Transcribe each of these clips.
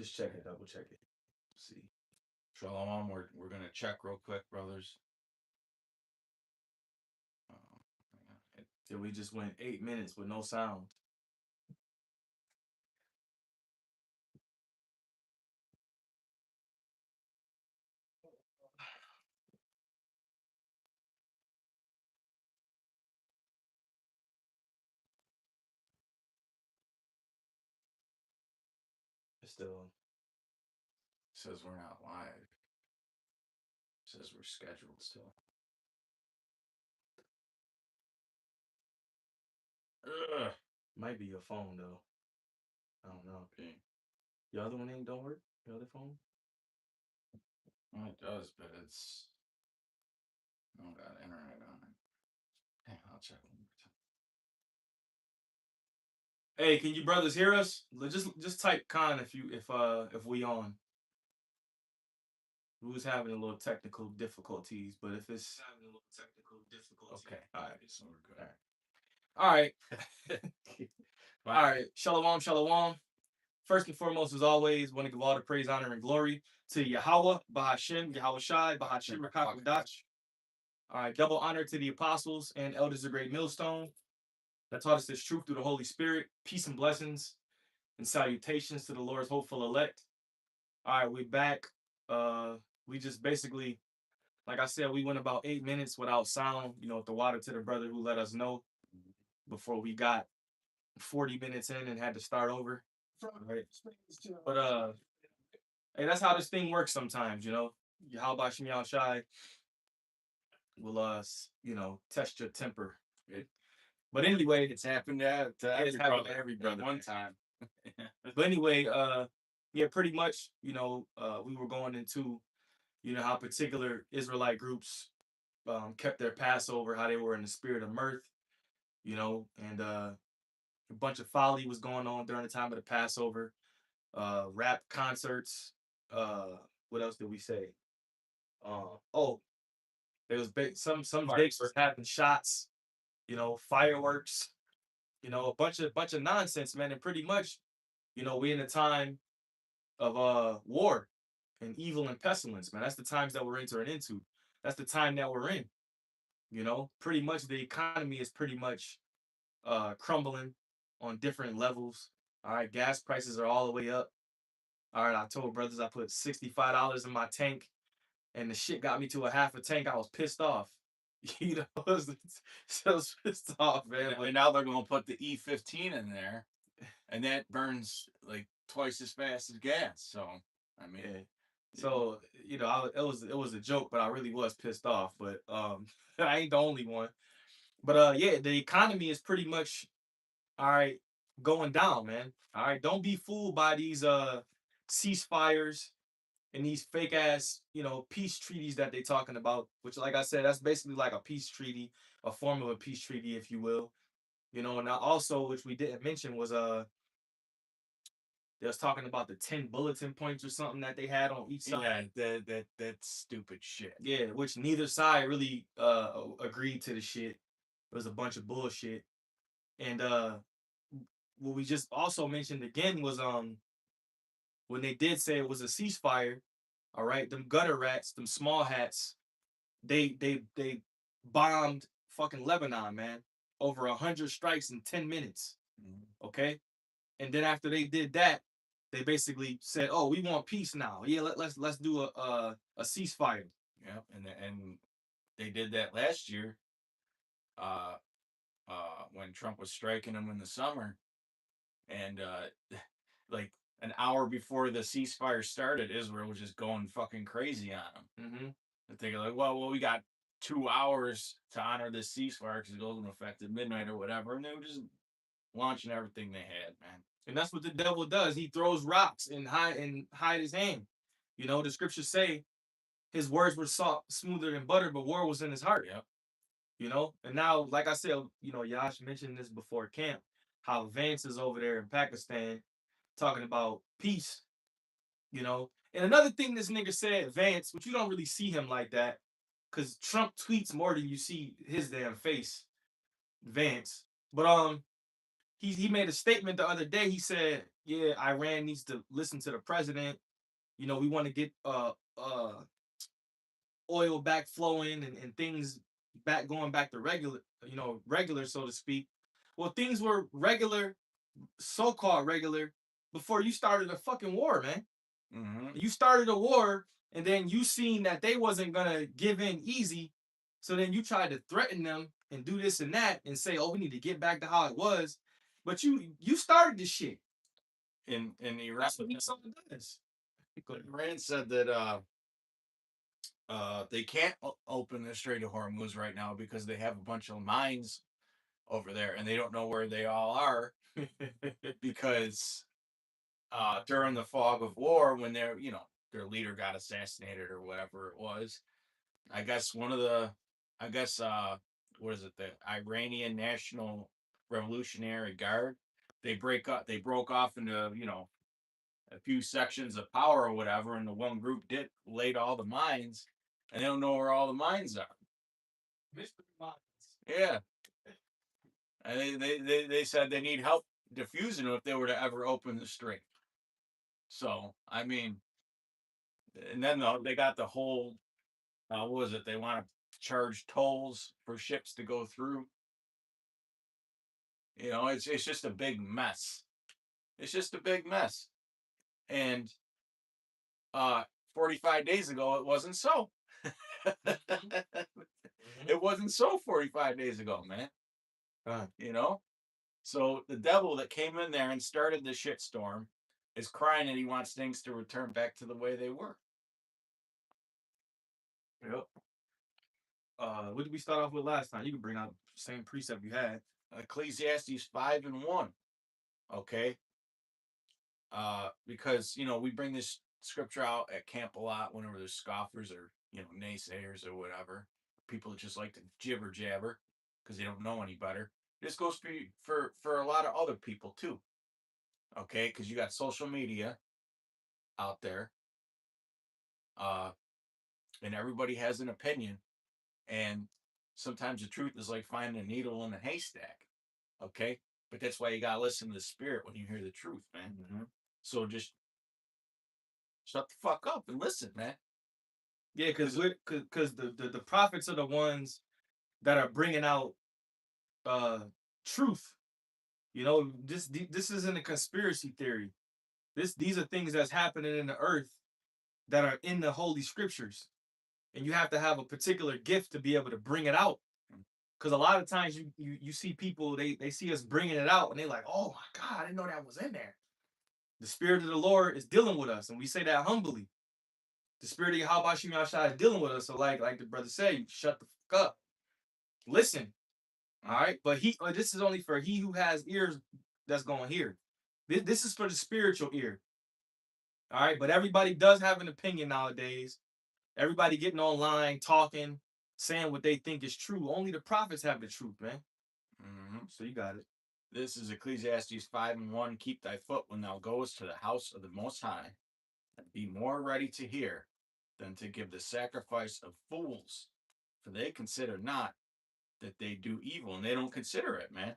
Just check it, double check it. See. Shalom, we're gonna check real quick, brothers. And we just went 8 minutes with no sound. It still says we're not live. It says we're scheduled still. Ugh. Might be your phone though. I don't know. Okay. Your other one don't work? Your other phone? Well, it does, but it's I don't got internet on it. Hey, I'll check one more time. Hey, can you brothers hear us? Just type con if we on. We was having a little technical difficulties, but if it's having a little technical difficulties, okay, all right, so we're good. All right, all right. Shalom, shalom. First and foremost, as always, want to give all the praise, honor, and glory to Yahweh, Bahashem, Yahweh Shai, Bahashem, Rakakwadach. All right, double honor to the apostles and elders of Great Millstone that taught us this truth through the Holy Spirit. Peace and blessings and salutations to the Lord's hopeful elect. All right, we're back. We just basically, like I said, we went about 8 minutes without sound, with the water to the brother who let us know before we got 40 minutes in and had to start over. Right. But hey, that's how this thing works sometimes, How about Shem Shai will test your temper. Right? But anyway, it's happened to every brother one time. But anyway, yeah, pretty much, we were going into, how particular Israelite groups kept their Passover, how they were in the spirit of mirth, and a bunch of folly was going on during the time of the Passover, rap concerts. What else did we say? There was some dates were having shots, fireworks, a bunch of nonsense, man. And pretty much, we in a time of war and evil and pestilence, man. That's the times that we're entering into. That's the time that we're in. Pretty much the economy is pretty much crumbling on different levels. All right, gas prices are all the way up. All right, I told brothers I put $65 in my tank, and the shit got me to a half a tank. I was pissed off. I was pissed off, man. And now they're gonna put the E15 in there, and that burns like twice as fast as gas. So I mean, yeah. So it was a joke, but I really was pissed off. But I ain't the only one. But yeah, the economy is pretty much all right going down, man. All right, don't be fooled by these ceasefires and these fake ass peace treaties that they talking about. Which, like I said, that's basically like a peace treaty, a form of a peace treaty, if you will. And also, which we didn't mention, was they was talking about the 10 bulletin points or something that they had on each side. Yeah, that's stupid shit. Yeah, which neither side really agreed to the shit. It was a bunch of bullshit. And what we just also mentioned again was when they did say it was a ceasefire, all right, them gutter rats, them small hats, they bombed fucking Lebanon, man. Over 100 strikes in 10 minutes. Okay? And then after they did that, they basically said, "Oh, we want peace now. Yeah, let's do a ceasefire." Yeah, and they did that last year. When Trump was striking them in the summer, and like an hour before the ceasefire started, Israel was just going fucking crazy on them. Mm-hmm. And thinking like, well, we got 2 hours to honor this ceasefire because it goes into effect at midnight or whatever, and they were just launching everything they had, man. And that's what the devil does. He throws rocks and hide his hand. The scriptures say his words were soft, smoother than butter, but war was in his heart. Yep. And now, like I said, Yash mentioned this before camp, how Vance is over there in Pakistan talking about peace. And another thing this nigga said, Vance, which you don't really see him like that, because Trump tweets more than you see his damn face, Vance. But he made a statement the other day. He said, "Yeah, Iran needs to listen to the president. You know, we want to get oil back flowing and things back going back to regular, regular so to speak." Well, things were regular, so-called regular, before you started a fucking war, man. You started a war, and then you seen that they wasn't gonna give in easy, so then you tried to threaten them and do this and that and say, "Oh, we need to get back to how it was," but you started this shit. In Iran, that's what Esau does. Iran said that they can't open the Strait of Hormuz right now because they have a bunch of mines over there and they don't know where they all are because during the fog of war, when their leader got assassinated or whatever it was, I guess what is it, the Iranian National Revolutionary Guard, they broke off into a few sections of power or whatever, and the one group laid all the mines, and they don't know where all the mines are. Mystery mines. Yeah, and they said they need help defusing them if they were to ever open the strait. So I mean, and then they got the whole what was it? They want to charge tolls for ships to go through. It's just a big mess. It's just a big mess. And 45 days ago, it wasn't so. It wasn't so 45 days ago, man. So the devil that came in there and started the shitstorm is crying and he wants things to return back to the way they were. Yep. What did we start off with last time? You can bring out the same precept you had. Ecclesiastes 5:1. Okay. Because we bring this scripture out at camp a lot whenever there's scoffers or naysayers or whatever, people that just like to jibber jabber because they don't know any better. This goes for a lot of other people too. Okay, because you got social media out there, and everybody has an opinion, and sometimes the truth is like finding a needle in a haystack. Okay, but that's why you gotta listen to the spirit when you hear the truth, man. So just shut the fuck up and listen, man. Yeah, because the prophets are the ones that are bringing out truth. This isn't a conspiracy theory. These are things that's happening in the earth that are in the holy scriptures, and you have to have a particular gift to be able to bring it out. Because a lot of times you see people, they see us bringing it out and they're like, "Oh my God, I didn't know that was in there." The spirit of the Lord is dealing with us, and we say that humbly. The spirit of Yahweh Shim Yahshai is dealing with us. So like the brother said, shut the fuck up. Listen. All right. But this is only for he who has ears that's going to hear. This is for the spiritual ear. All right. But everybody does have an opinion nowadays. Everybody getting online, talking, saying what they think is true. Only the prophets have the truth, man. So you got it. This is Ecclesiastes 5:1. Keep thy foot when thou goest to the house of the Most High, and be more ready to hear than to give the sacrifice of fools, for they consider not that they do evil, and they don't consider it, man.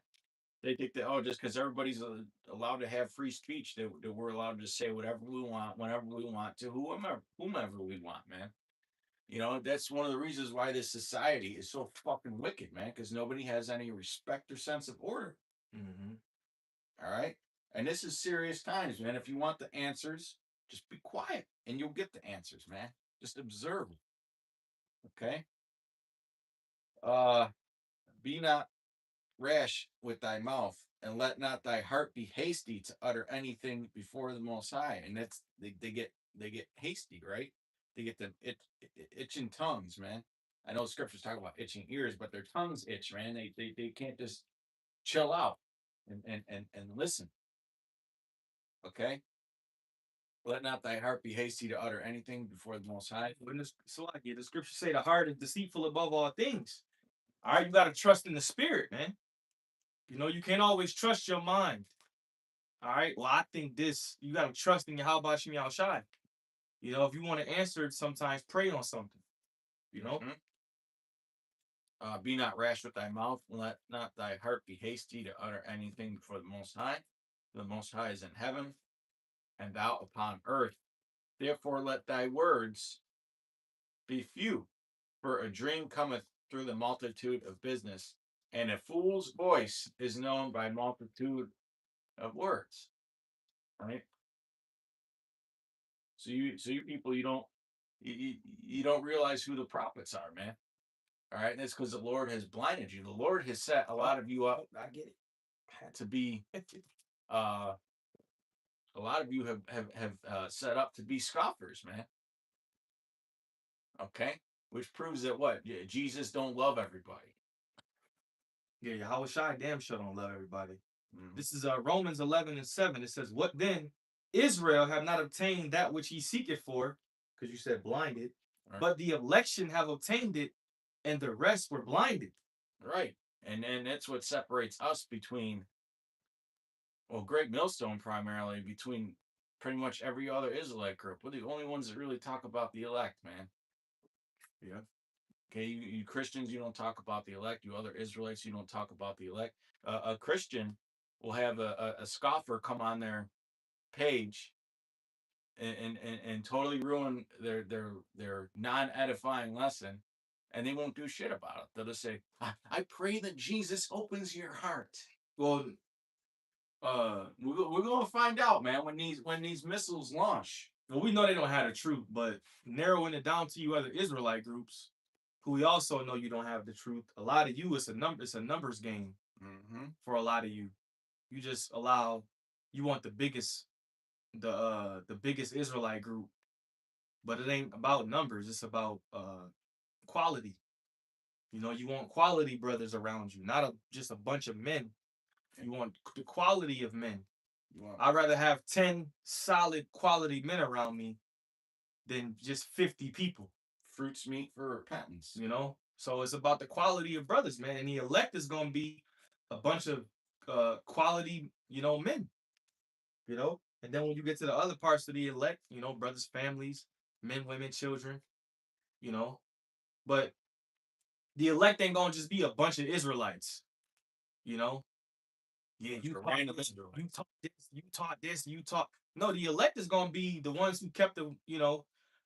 They think that just because everybody's allowed to have free speech, that we're allowed to say whatever we want, whenever we want, to whomever we want, man. That's one of the reasons why this society is so fucking wicked, man, because nobody has any respect or sense of order. All right? And this is serious times, man. If you want the answers, just be quiet and you'll get the answers, man. Just observe. Okay? Be not rash with thy mouth, and let not thy heart be hasty to utter anything before the Most High. And that's they get hasty, right? They get the itching tongues, man. I know scriptures talk about itching ears, but their tongues itch, man. They can't just chill out and listen. Okay? Let not thy heart be hasty to utter anything before the Most High. When the scriptures say the heart is deceitful above all things. All right, you got to trust in the spirit, man. You can't always trust your mind. All right, well, I think this, you got to trust in Yahweh Shim Yahshai. If you want to answer it, sometimes pray on something. Be not rash with thy mouth, and let not thy heart be hasty to utter anything before the Most High. The Most High is in heaven, and thou upon earth. Therefore let thy words be few, for a dream cometh through the multitude of business, and a fool's voice is known by multitude of words. Right? So you people, you don't realize who the prophets are, man. All right, and that's because the Lord has blinded you. The Lord has set a lot of you up. I get it. To be, a lot of you have set up to be scoffers, man. Okay, which proves that what Jesus don't love everybody. Yeah, Yahweh Shai damn sure don't love everybody. Mm-hmm. This is Romans 11:7. It says, "What then? Israel have not obtained that which he seeketh for," because you said blinded, right. "But the election have obtained it, and the rest were blinded." Right, and then that's what separates us between, well, Greg Millstone primarily, between pretty much every other Israelite group. We're the only ones that really talk about the elect, man. Yeah. Okay, you Christians, you don't talk about the elect. You other Israelites, you don't talk about the elect. A Christian will have a scoffer come on their page and totally ruin their non-edifying lesson, and they won't do shit about it. They'll just say, I pray that Jesus opens your heart. Well, we're gonna find out, man, when these missiles launch. Well, we know they don't have the truth, but narrowing it down to you other Israelite groups, who we also know you don't have the truth. A lot of you, it's a numbers game. Mm-hmm. For a lot of you. You just you want the biggest Israelite group, but it ain't about numbers. It's about quality. You know, you want quality brothers around you, not just a bunch of men. You want the quality of men. I'd rather have 10 solid quality men around me than just 50 people. Fruits meet for repentance. You know? So it's about the quality of brothers, man. And the elect is going to be a bunch of quality, men. And then when you get to the other parts of the elect, brothers, families, men, women, children, you know. But the elect ain't going to just be a bunch of Israelites, you know. Yeah, you taught this, you taught this, you taught. No, the elect is going to be the ones who kept the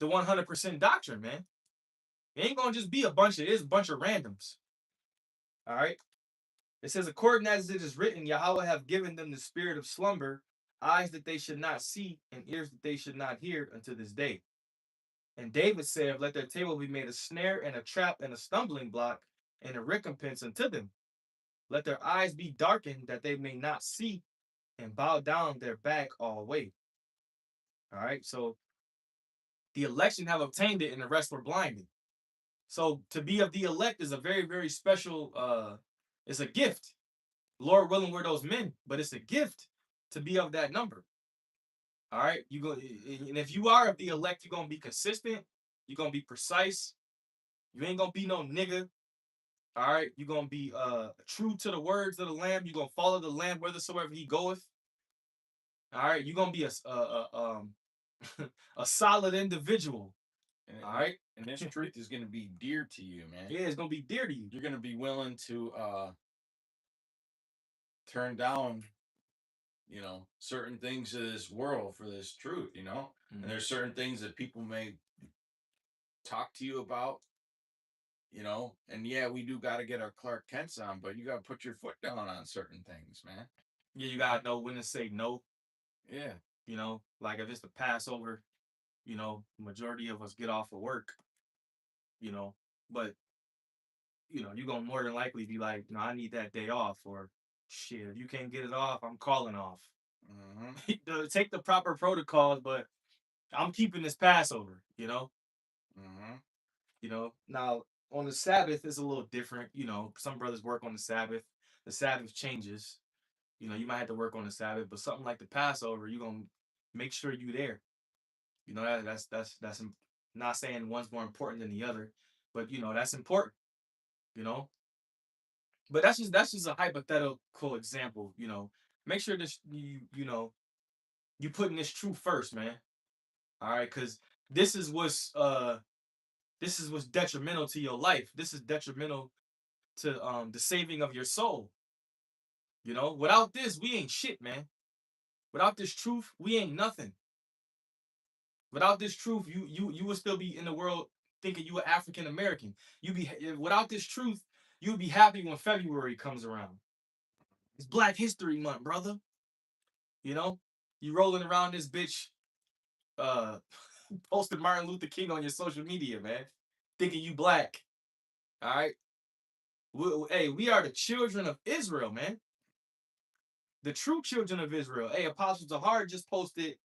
100% doctrine, man. It ain't going to just be a bunch of randoms. All right. It says, according as it is written, Yahweh have given them the spirit of slumber, eyes that they should not see, and ears that they should not hear unto this day. And David said, let their table be made a snare and a trap and a stumbling block and a recompense unto them. Let their eyes be darkened that they may not see, and bow down their back all way. All right. So the election have obtained it, and the rest were blinded. So to be of the elect is a very, very special, it's a gift. Lord willing, we're those men, but it's a gift to be of that number. All right. And if you are of the elect, you're gonna be consistent, you're gonna be precise, you ain't gonna be no nigga. All right, you're gonna be true to the words of the Lamb, you're gonna follow the Lamb whithersoever he goeth. All right, you're gonna be a solid individual. All right. And this truth is gonna be dear to you, man. Yeah, it's gonna be dear to you. You're gonna be willing to turn down, certain things of this world for this truth, And there's certain things that people may talk to you about, and yeah, we do got to get our Clark Kents on, but you got to put your foot down on certain things, man. Yeah, you got to know when to say no. Yeah. Like if it's the Passover, majority of us get off of work, but, you're going to more than likely be like, no, I need that day off, or shit, if you can't get it off, I'm calling off. Mm-hmm. Take the proper protocols, but I'm keeping this Passover, Mm-hmm. Now on the Sabbath is a little different. Some brothers work on the Sabbath. The Sabbath changes. You might have to work on the Sabbath, but something like the Passover, you're gonna make sure you're there. That's not saying one's more important than the other, but that's important. But that's just a hypothetical example. Make sure that you putting this truth first, man. All right, because this is what's detrimental to your life. This is detrimental to the saving of your soul. You know, without this, we ain't shit, man. Without this truth, we ain't nothing. Without this truth, you would still be in the world thinking you were African American. You be without this truth, you'd be happy when February comes around. It's Black History Month, brother. You know, you rolling around this bitch, uh, posting Martin Luther King on your social media, man, thinking you black. All right, hey, we are the children of Israel, man. The true children of Israel. Hey, Apostle Zahar just posted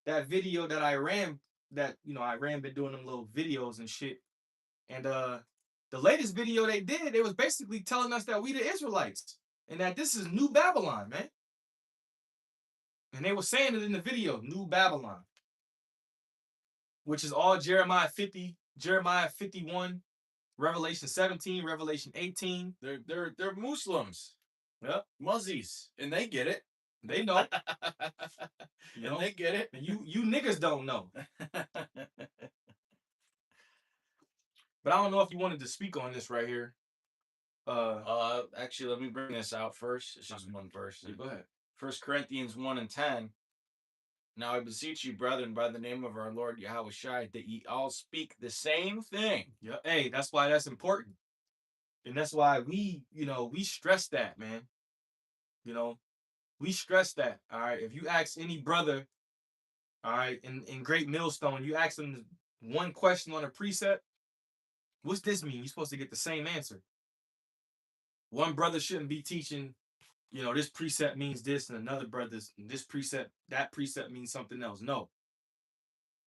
that video that Iran, that Iran been doing them little videos and shit. And the latest video they did, it was basically telling us that we the Israelites and that this is New Babylon, man. And they were saying it in the video, New Babylon, which is all Jeremiah 50, Jeremiah 51, Revelation 17, Revelation 18. They're Muslims. Yep. Muzzies. And they get it. They know. And they get it. And you niggas don't know. But I don't know if you wanted to speak on this right here. Actually, let me bring this out first. It's just one verse. Go ahead. 1 Corinthians 1:10. Now I beseech you, brethren, by the name of our Lord Yahweh Shai, that ye all speak the same thing. Yeah. Hey, that's why that's important. And that's why we stress that, man. We stress that. All right. If you ask any brother, all right, in Great Millstone, you ask them one question on a precept, what's this mean? You're supposed to get the same answer. One brother shouldn't be teaching, this precept means this, and another brother's this precept, that precept means something else. No.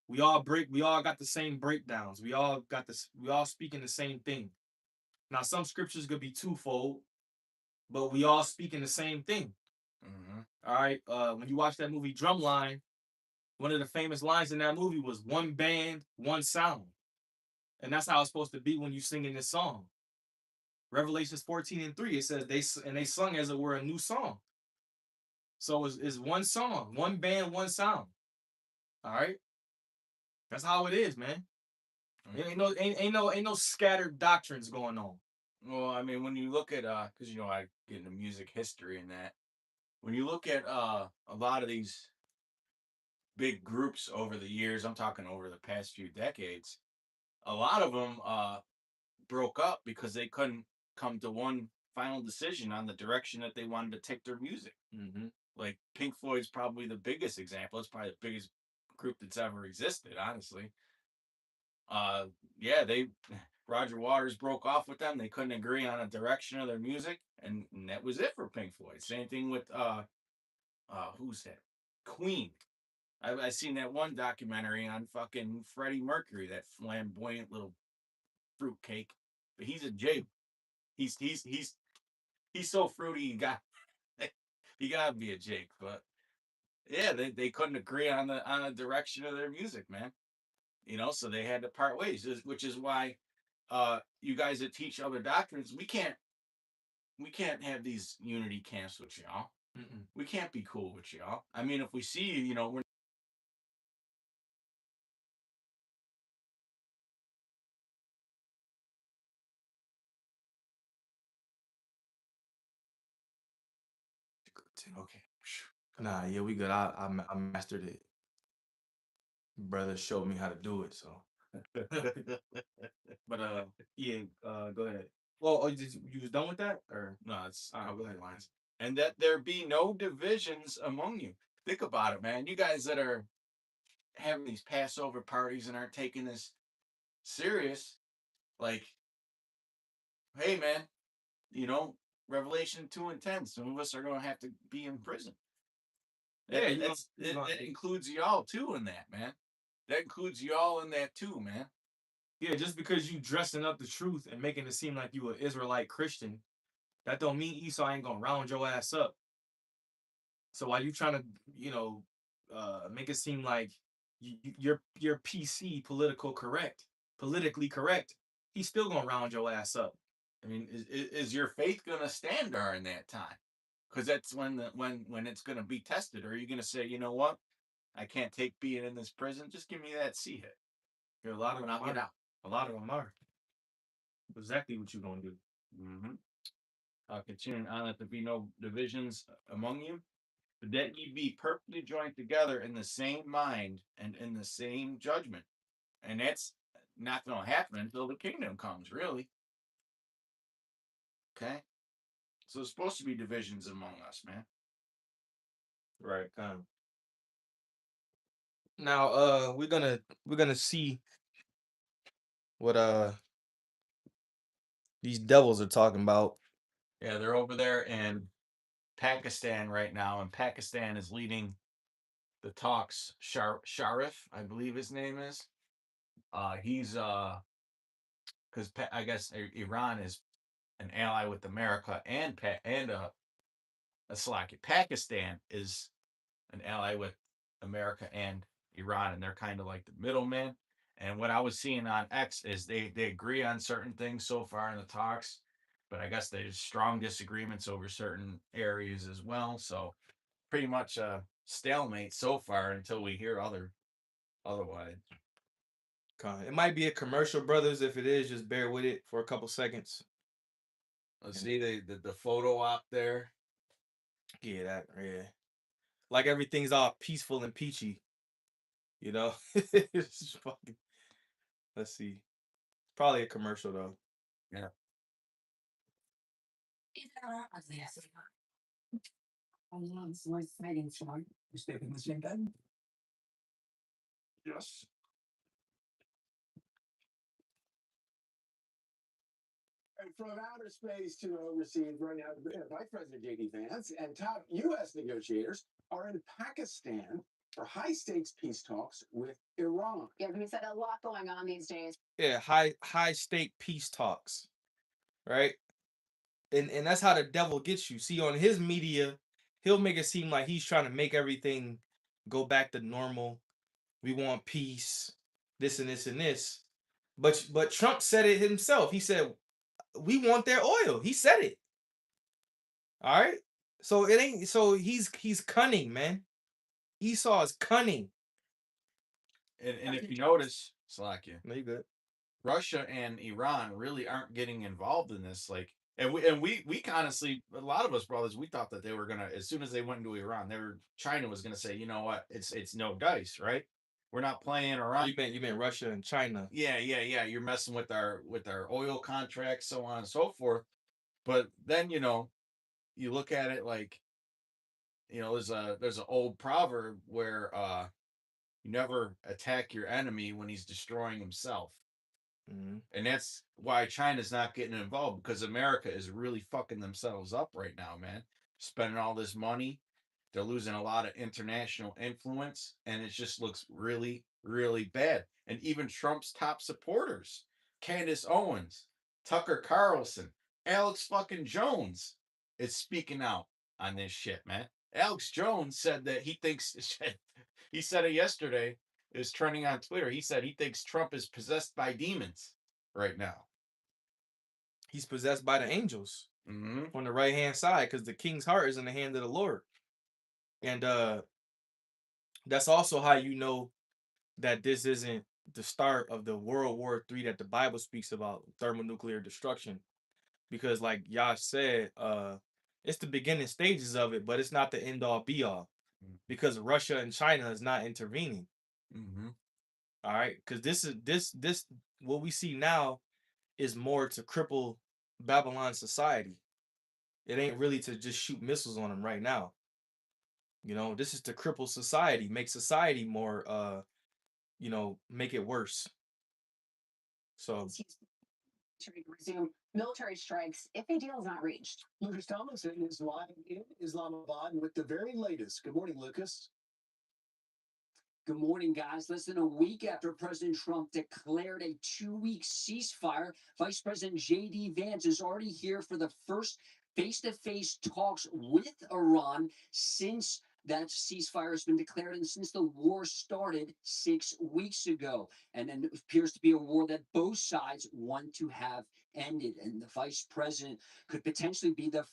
We all got the same breakdowns. We all speaking the same thing. Now, some scriptures could be twofold, but we all speaking the same thing. Mm-hmm. All right. When you watch that movie Drumline, one of the famous lines in that movie was "one band, one sound," and that's how it's supposed to be when you sing in this song. Revelations 14:3, it says they sung as it were a new song. So it's one song, one band, one sound. All right. That's how it is, man. Ain't no scattered doctrines going on. Well, I mean, when you look at because I get into music history and that, when you look at a lot of these big groups over the years, I'm talking over the past few decades, a lot of them broke up because they couldn't come to one final decision on the direction that they wanted to take their music. Mm-hmm. Like Pink Floyd's probably the biggest example. It's probably the biggest group that's ever existed, honestly. Yeah, Roger Waters broke off with them. They couldn't agree on a direction of their music, and that was it for Pink Floyd. Same thing with who's that? Queen. I seen that one documentary on fucking Freddie Mercury, that flamboyant little fruitcake. But he's a J. He's so fruity. He gotta be a Jake. But yeah, they couldn't agree on the direction of their music, man. So they had to part ways, which is why you guys that teach other doctrines, we can't have these unity camps with y'all. Mm-mm. We can't be cool with y'all. I mean, if we see you, we're okay. Nah, yeah, we good. I mastered it. Brother showed me how to do it, so. But yeah, go ahead. Well, you was done with that, or no? It's all right. Go ahead, Lines. And that there be no divisions among you. Think about it, man. You guys that are having these Passover parties and aren't taking this serious, like, hey, man, Revelation 2:10. Some of us are going to have to be in prison. Yeah, that includes y'all too in that, man. That includes y'all in that too, man. Yeah, just because you dressing up the truth and making it seem like you an Israelite Christian, that don't mean Esau ain't gonna round your ass up. So while you trying to, make it seem like you're PC, politically correct, he's still gonna round your ass up. I mean, is your faith gonna stand during that time? Because that's when it's gonna be tested. Or are you gonna say, you know what? I can't take being in this prison. Just give me that C hit. A lot of them are. A lot of them are. Exactly what you're gonna do. Mm-hmm. continuing on that there be no divisions among you, but that ye be perfectly joined together in the same mind and in the same judgment. And that's not going to happen until the kingdom comes, really. Okay? So there's supposed to be divisions among us, man. Right. Now, we're gonna see what these devils are talking about. Yeah, they're over there in Pakistan right now, and Pakistan is leading the talks. Sharif, I believe his name is. He's because I guess Iran is an ally with America Pakistan is an ally with America and Iran, and they're kind of like the middleman. And what I was seeing on X is they agree on certain things so far in the talks, but I guess there's strong disagreements over certain areas as well. So pretty much a stalemate so far until we hear otherwise. It might be a commercial, brothers. If it is, just bear with it for a couple seconds. Let's see the photo op there. Yeah, like everything's all peaceful and peachy. It's fucking. Let's see. Probably a commercial though. Yeah. Yes. And from outer space to overseas right now, Vice President J.D. Vance and top U.S. negotiators are in Pakistan for high-stakes peace talks with Iran. Yeah, he said a lot going on these days. Yeah, high stake peace talks, right? And that's how the devil gets you. See, on his media, he'll make it seem like he's trying to make everything go back to normal. We want peace, this and this and this. But Trump said it himself. He said, we want their oil. He said it. All right. So it ain't so he's cunning, man. Esau is cunning. And if you notice, Slakia, No, you good. Russia and Iran really aren't getting involved in this. Like, and we honestly, a lot of us brothers, we thought that they were gonna, as soon as they went into Iran, China was gonna say, you know what, it's no dice, right? We're not playing around. You meant Russia and China. Yeah. You're messing with our oil contracts, so on and so forth. But then you look at it like, there's an old proverb where you never attack your enemy when he's destroying himself. Mm-hmm. And that's why China's not getting involved, because America is really fucking themselves up right now, man. Spending all this money. They're losing a lot of international influence, and it just looks really, really bad. And even Trump's top supporters, Candace Owens, Tucker Carlson, Alex fucking Jones, is speaking out on this shit, man. Alex Jones said that he thinks, he said it yesterday, it was trending on Twitter. He said he thinks Trump is possessed by demons right now. He's possessed by the angels Mm-hmm. on the right hand side, because the king's heart is in the hand of the Lord. And that's also how you know that this isn't the start of the World War III that the Bible speaks about, thermonuclear destruction. Because like Yash said, it's the beginning stages of it, but it's not the end all be all. Because Russia and China is not intervening. Mm-hmm. All right. Because this what we see now is more to cripple Babylon society. It ain't really to just shoot missiles on them right now. This is to cripple society, make society more make it worse. So To resume military strikes if a deal is not reached. Lucas Thomas is live in Islamabad with the very latest. Good morning, Lucas. Good morning, guys. Less than a week after President Trump declared a 2-week ceasefire, Vice President J.D. Vance is already here for the first face-to-face talks with Iran since that ceasefire has been declared and since the war started 6 weeks ago. And it appears to be a war that both sides want to have ended, and the vice president could potentially be the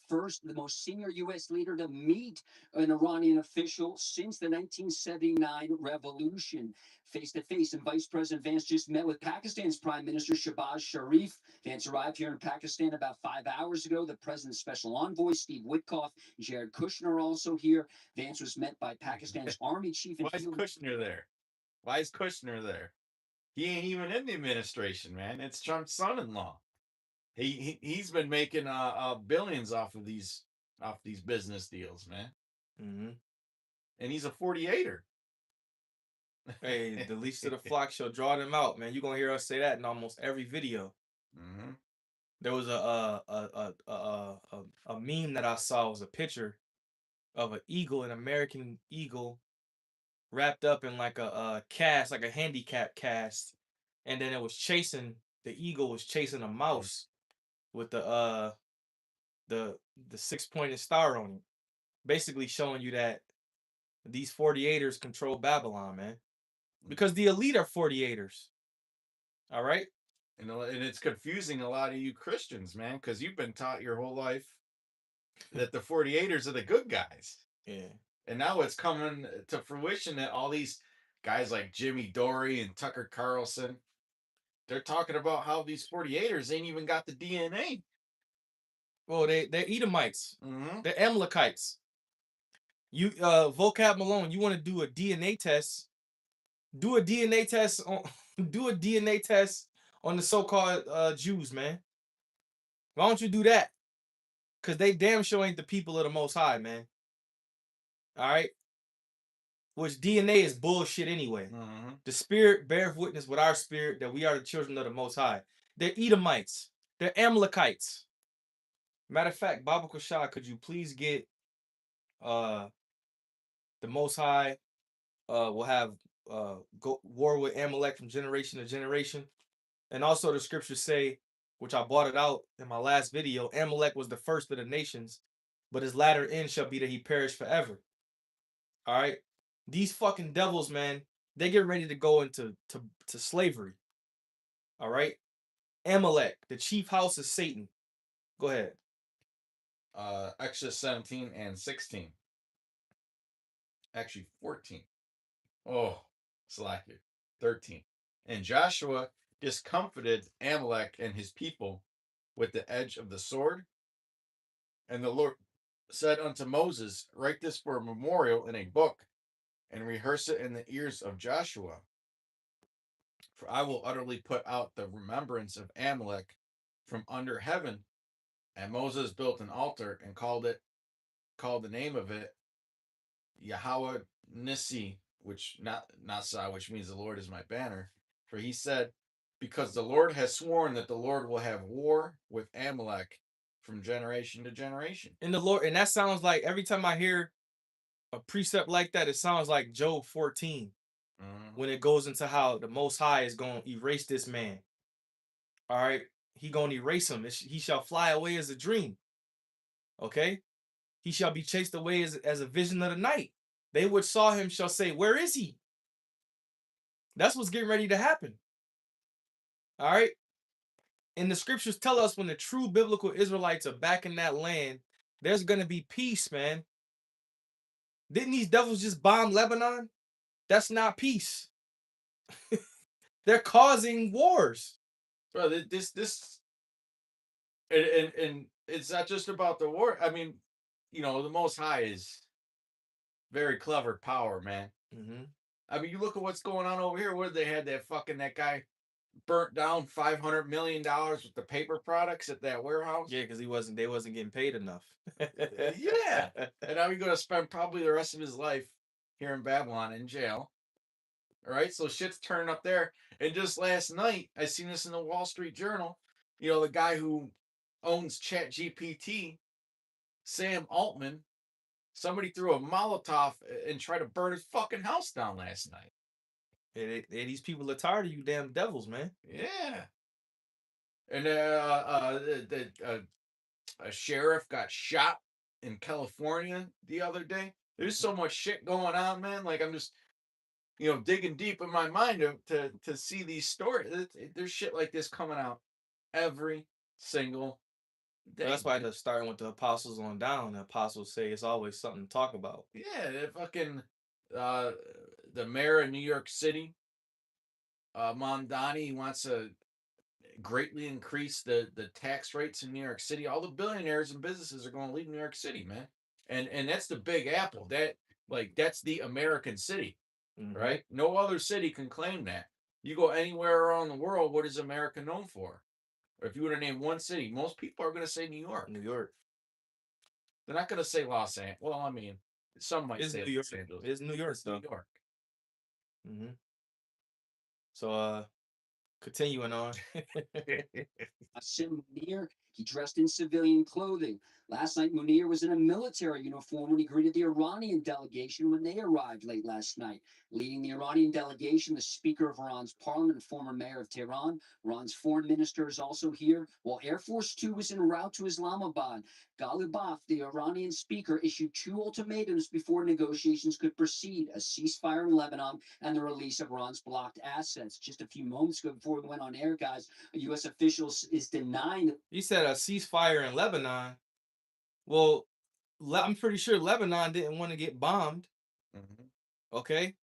most senior U.S. leader to meet an Iranian official since the 1979 revolution. Face to face, and Vice President Vance just met with Pakistan's Prime Minister Shehbaz Sharif. Vance arrived here in Pakistan about 5 hours ago. The president's special envoy, Steve Witkoff, and Jared Kushner are also here. Vance was met by Pakistan's Army Chief. Why is Kushner there? Why is Kushner there? He ain't even in the administration, man. It's Trump's son-in-law. He's been making billions off these business deals, man. Mm-hmm. And he's a 48er. Hey, the least of the flock shall draw them out, man. You're gonna hear us say that in almost every video. Mm-hmm. There was a meme that I saw, was a picture of an eagle, an American eagle, wrapped up in like a cast, like a handicap cast, and then the eagle was chasing a mouse with the 6-pointed star on it, basically showing you that these 48ers control Babylon, man, because the elite are 48ers. All right. And it's confusing a lot of you Christians, man, because you've been taught your whole life that the 48ers are the good guys. Yeah. And now it's coming to fruition that all these guys like Jimmy Dory and Tucker Carlson, they're talking about how these 48ers ain't even got the DNA. Well, they're Edomites. Mm-hmm. They're Amalekites. You Vocab Malone, you want to do a DNA test? Do a DNA test on the so-called Jews, man. Why don't you do that? Because they damn sure ain't the people of the Most High, man. All right? Which DNA is bullshit anyway. Mm-hmm. The Spirit beareth witness with our spirit that we are the children of the Most High. They're Edomites. They're Amalekites. Matter of fact, Baba Kushah, could you please get the Most High will have war with Amalek from generation to generation? And also the scriptures say, which I brought it out in my last video, Amalek was the first of the nations, but his latter end shall be that he perish forever. All right? These fucking devils, man, they get ready to go into slavery. All right? Amalek, the chief house of Satan. Go ahead. Exodus 17 and 16. Actually, 14. Oh, slacker. 13. And Joshua discomfited Amalek and his people with the edge of the sword. And the Lord said unto Moses, write this for a memorial in a book, and rehearse it in the ears of Joshua. For I will utterly put out the remembrance of Amalek from under heaven. And Moses built an altar and called the name of it Yahweh Nissi, which Nasa, which means the Lord is my banner. For he said, because the Lord has sworn that the Lord will have war with Amalek from generation to generation. And that sounds like, every time I hear a precept like that, it sounds like Job 14. Mm-hmm. When it goes into how the Most High is going to erase this man. All right? He going to erase him. He shall fly away as a dream. Okay? He shall be chased away as a vision of the night. They which saw him shall say, where is he? That's what's getting ready to happen. All right? And the scriptures tell us when the true biblical Israelites are back in that land, there's going to be peace, man. Didn't these devils just bomb Lebanon? That's not peace. They're causing wars. Bro, this and it's not just about the war. I mean, the Most High is very clever power, man. Mm-hmm. I mean, you look at what's going on over here. What they had that guy burnt down $500 million with the paper products at that warehouse. Yeah, because they wasn't getting paid enough. Yeah, and now he's going to spend probably the rest of his life here in Babylon in jail. All right, so shit's turning up there. And just last night, I seen this in the Wall Street Journal. The guy who owns ChatGPT, Sam Altman, somebody threw a Molotov and tried to burn his fucking house down last night. These people are tired of you damn devils, man. Yeah. And a sheriff got shot in California the other day. There's so much shit going on, man. Like, I'm just, digging deep in my mind to see these stories. There's shit like this coming out every single. That's why they're starting with the apostles on down. The apostles say it's always something to talk about. Yeah, they fucking the mayor of New York City, Mondani, wants to greatly increase the tax rates in New York City. All the billionaires and businesses are going to leave New York City, man. And that's the Big Apple. That's the American city, right? No other city can claim that. You go anywhere around the world, what is America known for? Or if you were to name one city, most people are going to say New York. New York. They're not going to say Los Angeles. Well, I mean, some might say New York. Los Angeles. It's New York, though. New York. So, continuing on. Sim Munir, he dressed in civilian clothing. Last night, Munir was in a military uniform when he greeted the Iranian delegation when they arrived late last night. Leading the Iranian delegation, the Speaker of Iran's parliament and former mayor of Tehran. Iran's foreign minister is also here, while Air Force Two was en route to Islamabad. Ghalibaf, the Iranian speaker, issued 2 ultimatums before negotiations could proceed: a ceasefire in Lebanon and the release of Iran's blocked assets. Just a few moments ago, before we went on air, guys, a U.S. official is denying. He said a ceasefire in Lebanon. Well, I'm pretty sure Lebanon didn't want to get bombed. Okay?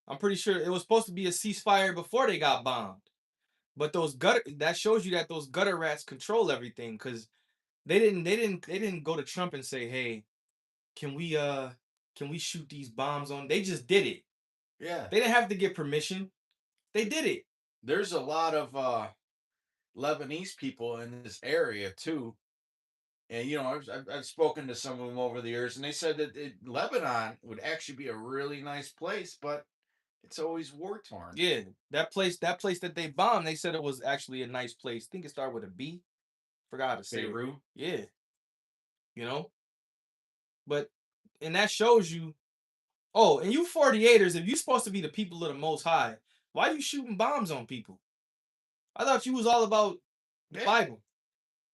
I'm pretty sure it was supposed to be a ceasefire before they got bombed. But that shows you that those gutter rats control everything, because they didn't go to Trump and say, "Hey, can we shoot these bombs on?" They just did it. Yeah. They didn't have to get permission. They did it. There's a lot of Lebanese people in this area too, and I've spoken to some of them over the years, and they said that Lebanon would actually be a really nice place, but it's always war torn. Yeah, that place that they bombed, they said it was actually a nice place. I think it started with a B. Forgot how to say it. Beirut. Yeah. But and that shows you. Oh, and you 48ers, if you're supposed to be the people of the Most High, why are you shooting bombs on people? I thought you was all about the Bible.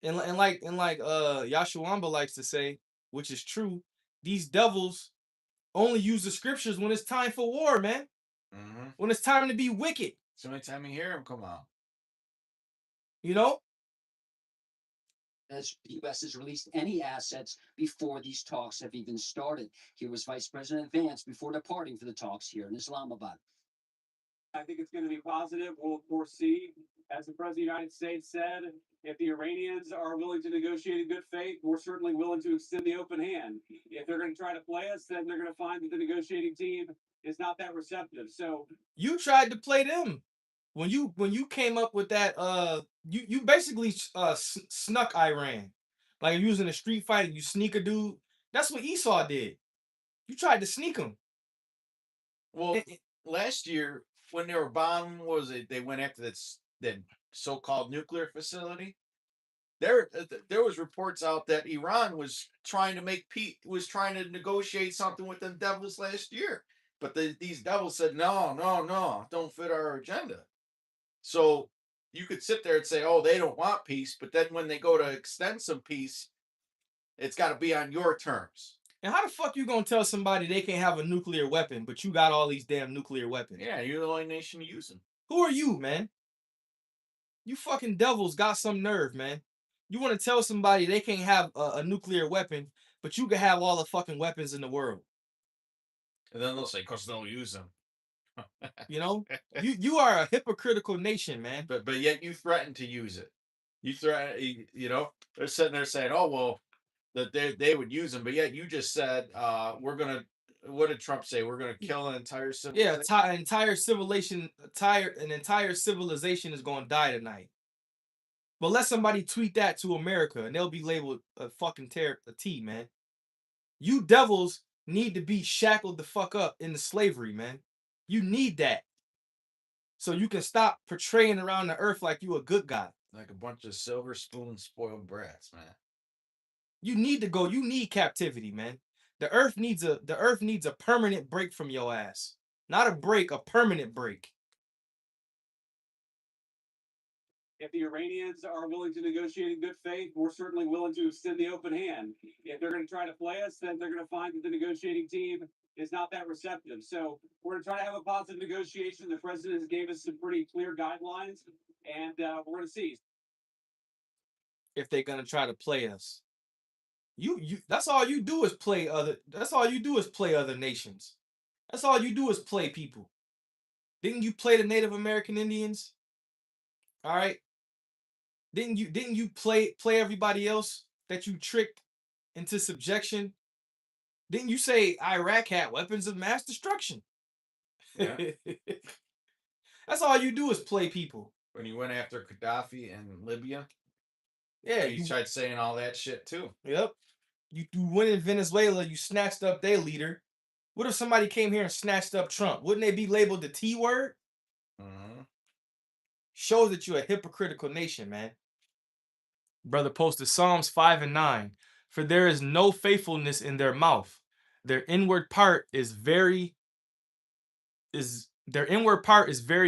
And like Yashuamba likes to say, which is true, these devils only use the scriptures when it's time for war, man. When it's time to be wicked. It's the only time you hear them come out. As the U.S. has released any assets before these talks have even started. Here was Vice President Vance before departing for the talks here in Islamabad. I think it's going to be positive. We'll, of course, see, as the President of the United States said, if the Iranians are willing to negotiate in good faith, we're certainly willing to extend the open hand. If they're going to try to play us, then they're going to find that the negotiating team is not that receptive. So you tried to play them. When you came up with that, you basically snuck Iran. Like if you was in a street fight and you sneak a dude. That's what Esau did. You tried to sneak him. Well, last year when they were bombing, what was it? They went after that so-called nuclear facility. There was reports out that Iran was trying to make peace, was trying to negotiate something with them devils last year, but these devils said no, don't fit our agenda. So you could sit there and say, oh, they don't want peace, but then when they go to extend some peace, it's got to be on your terms. And how the fuck you gonna tell somebody they can't have a nuclear weapon, but you got all these damn nuclear weapons? Yeah, you're the only nation using. Who are you, man? You fucking devils got some nerve, man. You want to tell somebody they can't have a nuclear weapon, but you can have all the fucking weapons in the world. And then they'll say, because they'll use them. You are a hypocritical nation, man. But yet you threaten to use it. You threaten, they're sitting there saying, oh, well, that they would use them, but yet you just said we're gonna. What did Trump say? We're gonna kill an entire civilization. Yeah, an entire civilization is gonna die tonight. But let somebody tweet that to America, and they'll be labeled a fucking T, man. You devils need to be shackled the fuck up into slavery, man. You need that, so you can stop portraying around the earth like you a good guy, like a bunch of silver spoon spoiled brats, man. You need to go. You need captivity, man. The earth needs a permanent break from your ass. Not a break, a permanent break. if the Iranians are willing to negotiate in good faith, we're certainly willing to extend the open hand. If they're going to try to play us, then they're going to find that the negotiating team is not that receptive. So we're going to try to have a positive negotiation. The president gave us some pretty clear guidelines, and we're going to see. if they're gonna try to play us. That's all you do is play other. That's all you do is play other nations. That's all you do is play people. Didn't you play the Native American Indians? All right. Didn't you play everybody else that you tricked into subjection? Didn't you say Iraq had weapons of mass destruction? Yeah. That's all you do is play people. When you went after Gaddafi and Libya, Yeah, you tried saying all that shit too. Yep. You went in Venezuela, you snatched up their leader. What if somebody came here and snatched up Trump? Wouldn't they be labeled the T word? Mm-hmm. Shows that you're a hypocritical nation, man. Brother posted Psalms 5 and 9. For there is no faithfulness in their mouth. Their inward part is very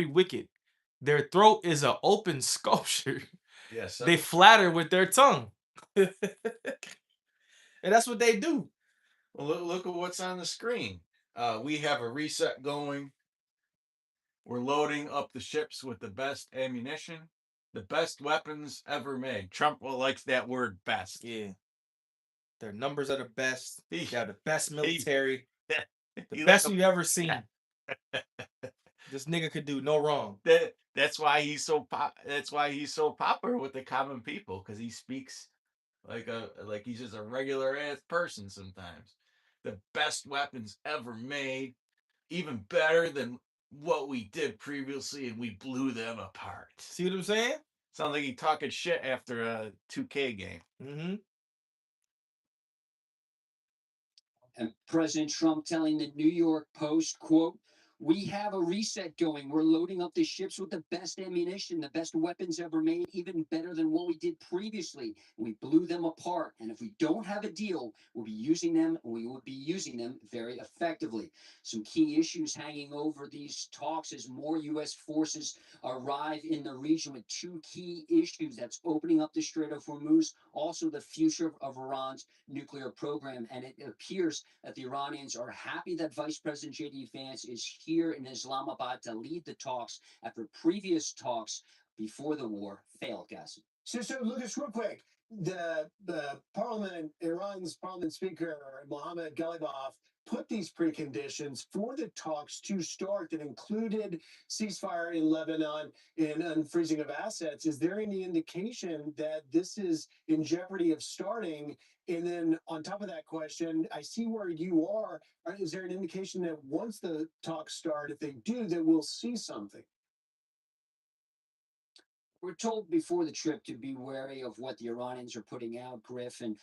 wicked. Their throat is an open sculpture. Yes. They flatter with their tongue. And that's what they do. Well, look at what's on the screen. We have a reset going. We're loading up the ships with the best ammunition, the best weapons ever made. Trump likes that word best. Yeah. Their numbers are the best. They have the best military. The You best like you've ever seen. This nigga could do no wrong. That's why he's so popular with the common people, because he speaks like he's just a regular ass person sometimes. The best weapons ever made, even better than what we did previously, and we blew them apart. See what I'm saying? Sounds like he talking shit after a 2K game. Mm-hmm. And President Trump telling the New York Post, quote, "We have a reset going. We're loading up the ships with the best ammunition, the best weapons ever made, even better than what we did previously. We blew them apart. And if we don't have a deal, we'll be using them. We will be using them very effectively." Some key issues hanging over these talks as more U.S. forces arrive in the region with two key issues. That's opening up the Strait of Hormuz, also the future of Iran's nuclear program. And it appears that the Iranians are happy that Vice President J.D. Vance is here in Islamabad to lead the talks after previous talks before the war failed, guys. So Lucas, real quick, the parliament, Iran's parliament speaker Mohammad Ghalibaf put these preconditions for the talks to start that included ceasefire in Lebanon and unfreezing of assets. Is there any indication that this is in jeopardy of starting? And then on top of that question, I see where you are. Is there an indication that once the talks start, if they do, that we'll see something? We're told before the trip to be wary of what the Iranians are putting out, Griff. And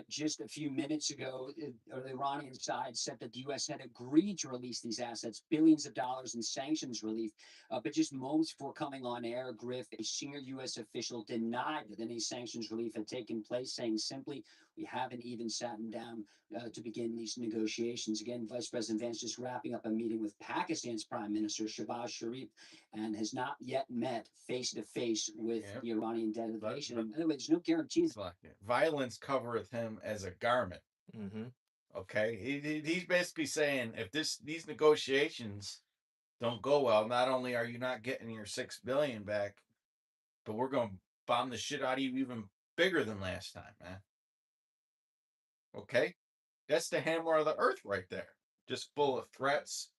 just a few minutes ago, the Iranian side said that the U.S. had agreed to release these assets, billions of dollars in sanctions relief. But just moments before coming on air, Griff, a senior U.S. official denied that any sanctions relief had taken place, saying simply, "We haven't even sat down to begin these negotiations." Again, Vice President Vance just wrapping up a meeting with Pakistan's Prime Minister Shehbaz Sharif, and has not yet met face to face with the Iranian delegation. And by the way, there's no guarantees. Violence covereth him as a garment. Mm-hmm. Okay, he's basically saying if these negotiations don't go well, not only are you not getting your $6 billion back, but we're going to bomb the shit out of you even bigger than last time, man. Okay, that's the hammer of the earth right there, just full of threats,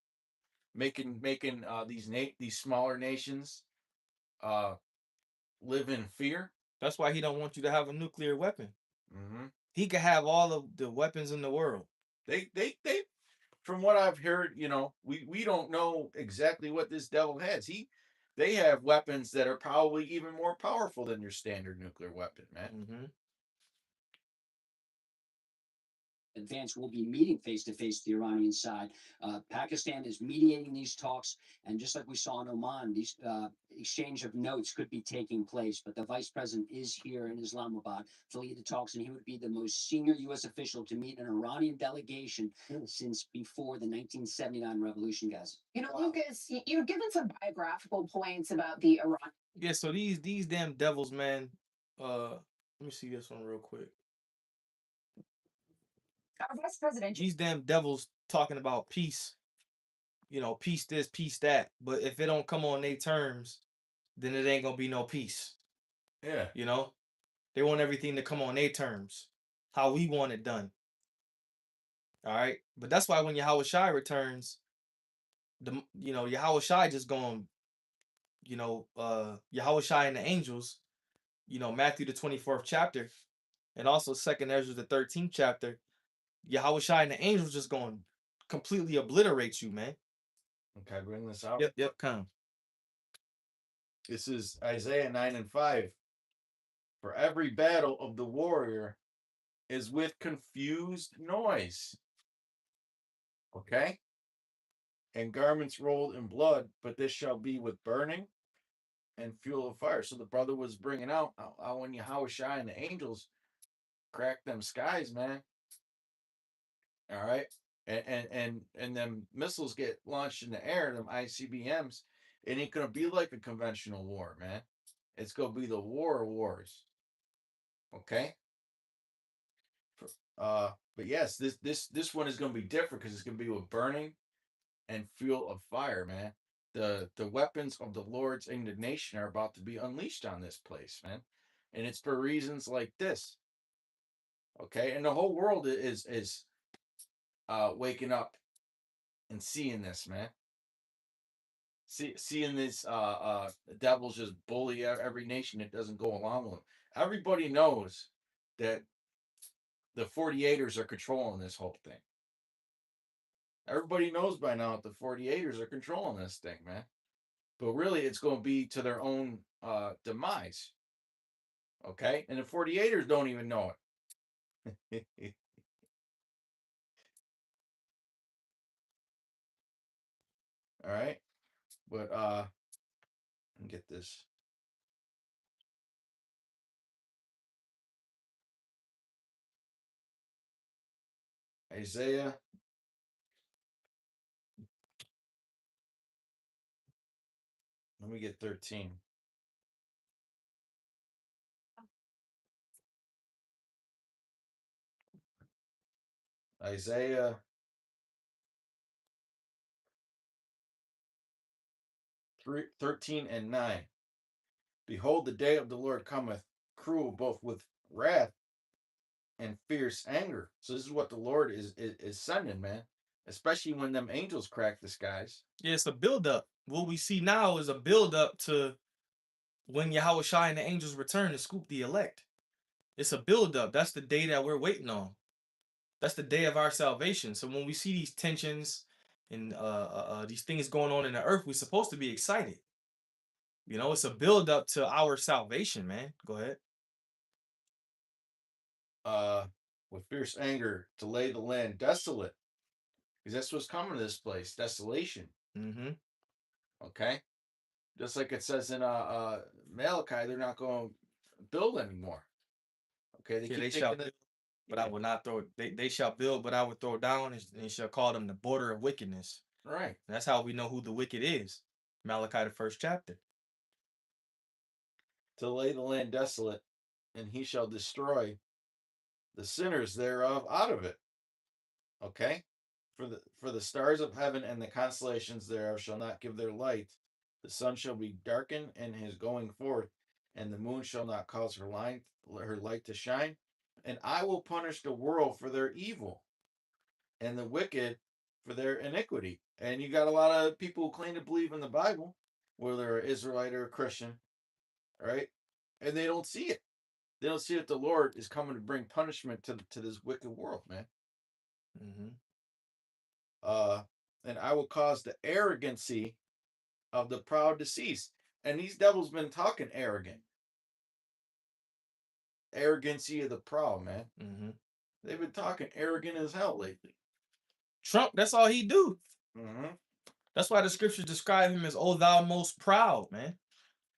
making these smaller nations live in fear. That's why he don't want you to have a nuclear weapon. Mm-hmm. He could have all of the weapons in the world. They from what I've heard, we don't know exactly what this devil has. They have weapons that are probably even more powerful than your standard nuclear weapon, man. Mm-hmm. Vance will be meeting face to face the Iranian side. Pakistan is mediating these talks, and just like we saw in Oman, these exchange of notes could be taking place. But the vice president is here in Islamabad to lead the talks, and he would be the most senior U.S. official to meet an Iranian delegation since before the 1979 revolution, guys. You know, Lucas, you've given some biographical points about the Iran. Yeah, so these damn devils, man. Let me see this one real quick. Our vice president. These damn devils talking about peace. Peace this, peace that. But if it don't come on their terms, then it ain't gonna be no peace. Yeah. They want everything to come on their terms, how we want it done. All right, but that's why when Yahweh Shai returns, Yahweh Shai just going, Yahweh Shai and the angels, Matthew the 24th chapter, and also Second Ezra the 13th chapter, Yahweh Shai and the angels just going to completely obliterate you, man. Okay, bring this out. Yep, come. This is Isaiah 9 and 5. For every battle of the warrior is with confused noise. Okay? And garments rolled in blood, but this shall be with burning and fuel of fire. So the brother was bringing out how when Yahweh Shai and the angels crack them skies, man. All right? And them missiles get launched in the air, them ICBMs. It ain't gonna be like a conventional war, man. It's gonna be the war of wars. Okay? But yes, this one is gonna be different because it's gonna be with burning and fuel of fire, man. The weapons of the Lord's indignation are about to be unleashed on this place, man. And it's for reasons like this. Okay, and the whole world is waking up and seeing this, man. Seeing this the devils just bully every nation that doesn't go along with them. Everybody knows that the 48ers are controlling this whole thing. Everybody knows by now that the 48ers are controlling this thing, man. But really, it's going to be to their own demise. Okay? And the 48ers don't even know it. All right? But, let me get this. Isaiah. Let me get 13. Isaiah 13 and 9. Behold, the day of the Lord cometh, cruel both with wrath and fierce anger. So this is what the Lord is sending, man. Especially when them angels crack the skies. Yeah, it's a buildup. What we see now is a buildup to when Yahweh Shai and the angels return to scoop the elect. It's a buildup. That's the day that we're waiting on. That's the day of our salvation. So when we see these tensions and these things going on in the earth, we're supposed to be excited. It's a buildup to our salvation, man. Go ahead. With fierce anger to lay the land desolate. Because that's what's coming to this place, desolation. Mm-hmm. Okay? Just like it says in Malachi, they're not going to build anymore. Okay, they shall build, but I will not throw it. They shall build, but I will throw down, and they shall call them the border of wickedness. Right. And that's how we know who the wicked is. Malachi, the 1st chapter. To lay the land desolate, and he shall destroy the sinners thereof out of it. Okay? For the stars of heaven and the constellations thereof shall not give their light. The sun shall be darkened in his going forth, and the moon shall not cause her light to shine. And I will punish the world for their evil, and the wicked for their iniquity. And you got a lot of people who claim to believe in the Bible, whether they're an Israelite or a Christian, right? And they don't see it. They don't see that the Lord is coming to bring punishment to this wicked world, man. Mm-hmm. And I will cause the arrogancy of the proud to cease. And these devils been talking arrogant. Arrogancy of the proud, man. Mm-hmm. They've been talking arrogant as hell lately. Trump, that's all he do. Mm-hmm. That's why the scriptures describe him as, "Oh, thou most proud," man.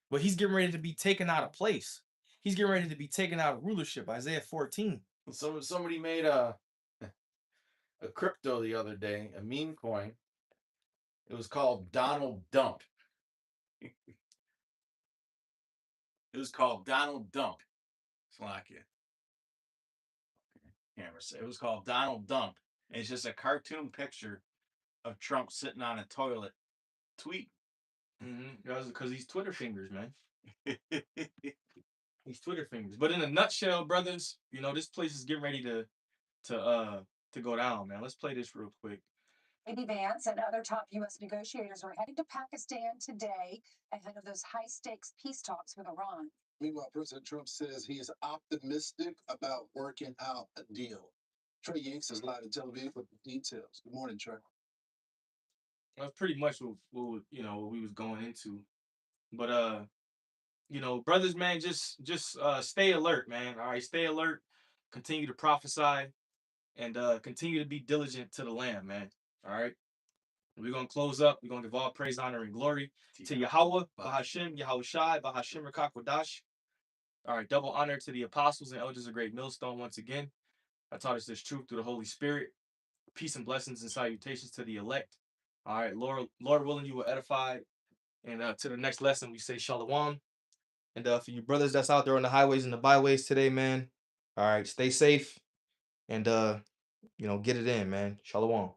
But he's getting ready to be taken out of place. He's getting ready to be taken out of rulership. Isaiah 14. So somebody made a crypto the other day, a meme coin. It was called Donald Dump. It was called Donald Dump. Slovakia. Camera say it was called Donald Dump. And it's just a cartoon picture of Trump sitting on a toilet tweet. Mm-hmm. Because he's Twitter fingers, man. These Twitter fingers. But in a nutshell, brothers, you know, this place is getting ready to go down, man. Let's play this real quick. JD Vance and other top U.S. negotiators are heading to Pakistan today ahead of those high-stakes peace talks with Iran. Meanwhile, President Trump says he is optimistic about working out a deal. Trey Yanks is live in Tel Aviv with the details. Good morning, Trey. That's pretty much what you know what we was going into. But you know, brothers, man, just stay alert, man. All right, stay alert. Continue to prophesy and continue to be diligent to the Lamb, man. All right. We're gonna close up. We're gonna give all praise, honor, and glory to Yahweh, Bahashim, Yahushai, Bahashim Rakakwadash. All right, double honor to the apostles and elders of Great Millstone once again. I taught us this truth through the Holy Spirit. Peace and blessings and salutations to the elect. All right, Lord willing, you will edify. And to the next lesson, we say Shalom. And for you brothers that's out there on the highways and the byways today, man. All right, stay safe and you know, get it in, man. Shalom.